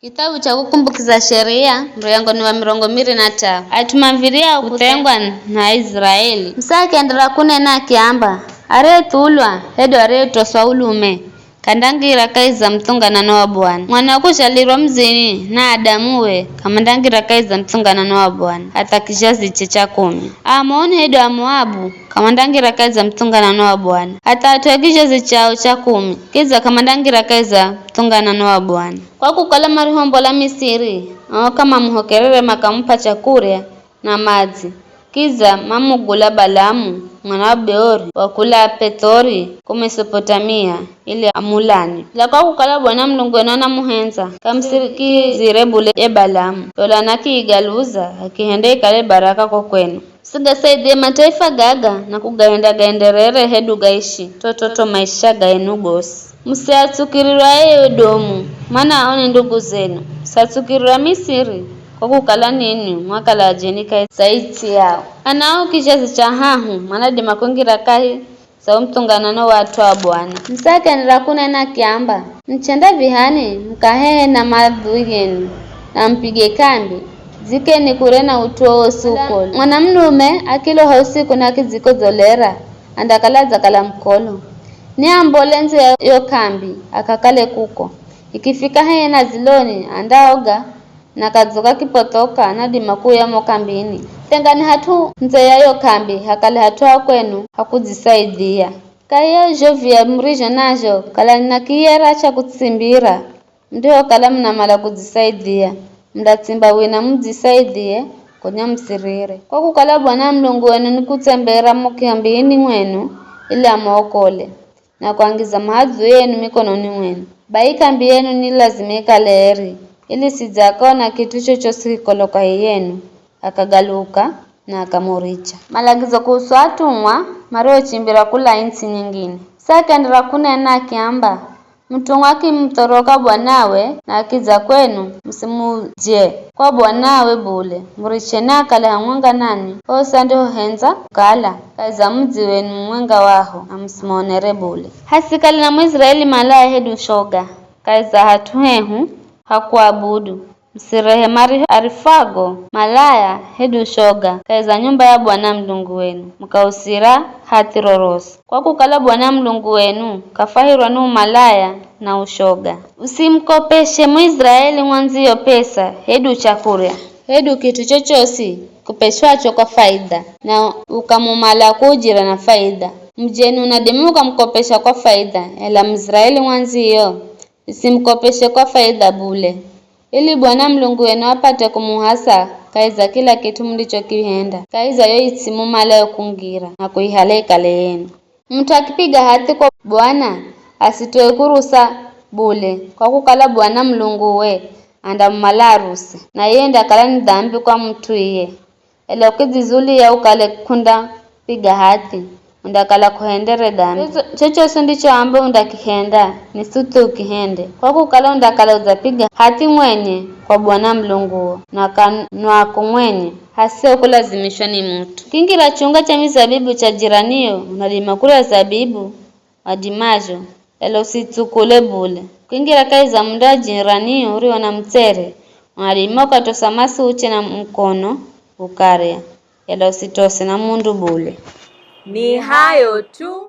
Kitabu cha kukumbukiza sheria mriango ni wa mirongo miri na tao atumaviria kutengwa na Israeli msakendera kunena akiamba aretulwa hedo aretoswa ulume kandangira kaiza mtunganano wa Bwana mwana kushalirwa mzini na Adamuwe kamandangira kaiza mtunganano wa Bwana hata kizazi cha 10 amoni hedo wa Moabu kamandangira kaiza mtunganano wa Bwana hata atwe kizazi chao cha 10 kiza kamandangira kaiza mtunganano wa Bwana kwa kukala marihombo la Misiri kama muhokerere makampa chakuria na maji kiza mamugula Balamu mwana wa Beori wakula Petori ku Mesopotamia ile amulani la kwa kukala Bwana Mlungu na muhenza kamsiriki zirebule e Balamu dola nakigaluza akihende kale baraka kwa kwenu sigasaidie mataifa gaga na kugaenda gaenderere hedu gaishi tototo maisha gaenu gosi msiatsukirira Edomu maana aone ndugu zenu satsukirira Misiri kwa kukala nini mwakala jenika saiti yao anao kizazi cha hahu manadi makongira kai sa mtunganano watu wa Bwana msake nira kunena kiamba mchenda vihani mkahehe na madhui yenu na mpige kambi zikeni kurena utuo usuko mwanamnume akilo hausiku na kiziko zolera andakala zakala mkolo ni ambolenzi yo kambi akakale kuko ikifika heye na ziloni andaoga na kazoka kipotoka nadi makuu ya mokambini tengani hatu nze yayo kambi hakale hatua kwenu hakuzisaidia kaya jovia mrijo najo kala nakiera cha kutsimbira ndio kala mna mala kuzisaidia mdatsimba wena mjisaidie konya msirire kwa kukala Bwana Mlungu wenu nikutembera mokambini mwenu ili amokole na kuangiza maadhu yenu mikononi mwenu kambi yenu ni lazimika leeri ili sijakona kitu chochote kikoloka yenu akagaluka na akamuricha malagizo kuhusu atumwa maro chimbira kula insi nyingine sakendera kunena akiamba mtumwa kimtoroka bwanawe na akiza kwenu msimuje kwa bwanawe bule murichena kale hamwenga nani osa ndio henza kala kaiza mji wenu mwenga waho amsimonere bule hasikali na Mwisraeli malaya hedu shoga kaiza hatuhehu hakuabudu msirehe mari arifago malaya hedu shoga kaiza nyumba ya Bwana Mlungu wenu mkausira hatiroros kwa kukala Bwana Mlungu wenu kafahirwa nu malaya na ushoga usimkopeshe Mwisraeli mwanzio pesa hedu chakuria hedu kitu chochosi kupeshwacho kwa faida na ukamumala kujira na faida mjenu nadimuka mkopesha kwa faida ela Mwisraeli mwanzio usimkopeshe kwa faida bule ili Bwana Mlungu wenu apate kumuhasa kaiza kila kitu mlichokihenda kaiza yo isimumala yokungira na kuihaleka yenu mtu akipiga hati kwa Bwana asitoe kurusa bule kwa kukala Bwana Mlungu we anda malarusi na yenda kala ni dhambi kwa mtu iye ela ukizizuli ya ukale kunda piga hati undakala kuhendere dhambi chocho ndicho ambe undakihenda ni sutu ukihende kwa kukala undakala uzapiga hati mwenye kwa Bwana Mlungu na kanwa kumwenye hase kulazimishwa ni mtu kingira chunga cha mizabibu cha jiranio unalima kula zabibu wadimajo ela usitukule bule kingira kaiza munda jiranio uri wana mtere unalima ukatosa masu uche na mkono ukaria ela usitose na mundu bule ni hayo tu.